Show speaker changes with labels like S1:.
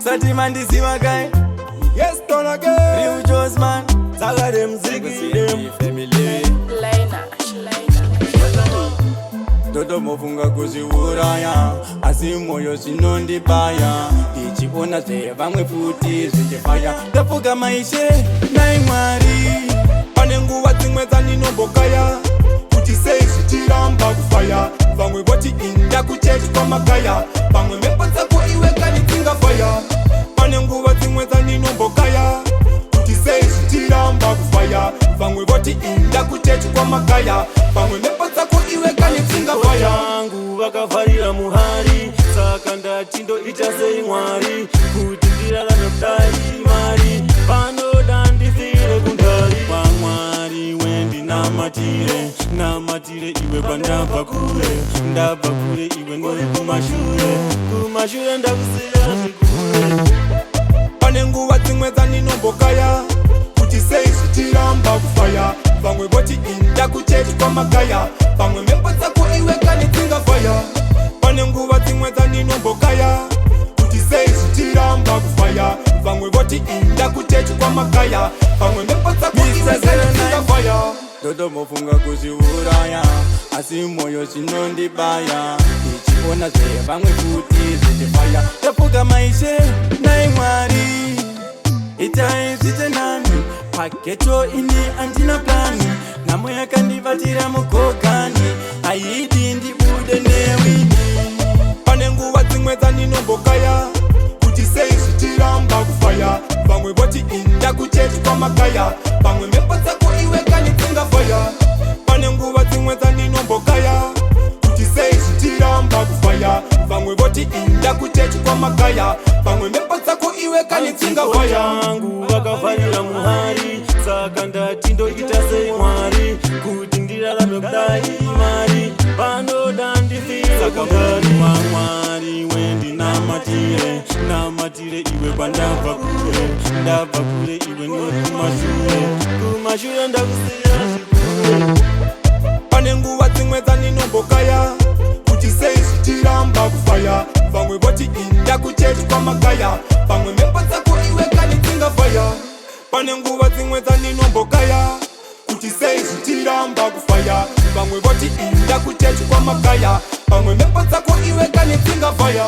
S1: Sati man disiwa guy.
S2: Yes, done again.
S1: Real Joes man.
S2: Saga them, ziggy them.
S1: Family. Toto mofunga kuziuraya, asi moyo sinondibaya. Ichiona zve vamwe futi zvichifaya. Ndafuka maishe naimwari.
S2: Pane nguva dzimwe dzandinombokaya kuti sei zvichiramba kufaya. Vamwe voti inda kuchechi kwamakaya, vamwe mhepo dzako iwe kani dzingafaya. Pane nguva dzimwe dzandinombokaya kuti sei zvichiramba kufaya. Vamwe voti inda kuchechi kwamakaya, vamwe mhepo dzako iwe kani dzingafaya.
S3: Vangu vakavharira muhari, saka ndachindoita sei Mwari kuti ndirarame kudai mari. Panoda ndifire kundari kwa Mwari wendinamatire, namatire iwe kwandabva kure, ndabva kure iwe ndori kumashure, kumashure ndakusiya zvikure.
S2: Pane nguva dzimwe dzandinombokaya kuti sei zvichiramba kufaya. Vamwe voti inda kuchechi kwamakaya, vamwe mhepo dzako iwe kani dzingafaya. Pane nguva dzimwe dzandinombokaya kuti sei zvichiramba kufaya. Vamwe voti inda kuchechi kwamakaya, vamwe mhepo dzako iwe kani dzingafaya.
S1: Toto mofunga kuziuraya, asi moyo sinondibaya. Ichiona zve vamwe futi zvichifaya. Ndafuka maishe naimwari. Itai zvite nani, paketo ini andina plani. Nhamo yakandivatira mugogani, haidi ndibude newini.
S2: Pane nguva dzimwe dzandinombokaya kuti sei zvichiramba kufaya. Vamwe voti inda kuchechi kwamakaya, vamwe mhepo dzako iwe kani dzingafaya. Pane nguva dzimwe dzandinombokaya kuti sei zvichiramba kufaya. Vamwe voti inda kuchechi kwamakaya, vamwe mhepo dzako iwe kani dzingafaya.
S3: Vangu vakavharira muhari, saka ndachindoita sei Mwari kuti ndirarame kudai mari. Panoda ndifire kundari kwa Mwari wendinamatire, namatire iwe kwandabva kure, ndabva kure iwe ndori kumashure, kumashure ndakusiya zvikure.
S2: Pane nguva dzimwe dzandinombokaya kuti sei zvichiramba kufaya. Vamwe voti inda kuchechi kwamakaya, vamwe mhepo dzako iwe kani dzingafaya. Pane nguva dzimwe dzandinombokaya kuti sei zvichiramba kufaya. Vamwe voti inda kuchechi kwamakaya, vamwe mhepo dzako iwe kani dzingafaya.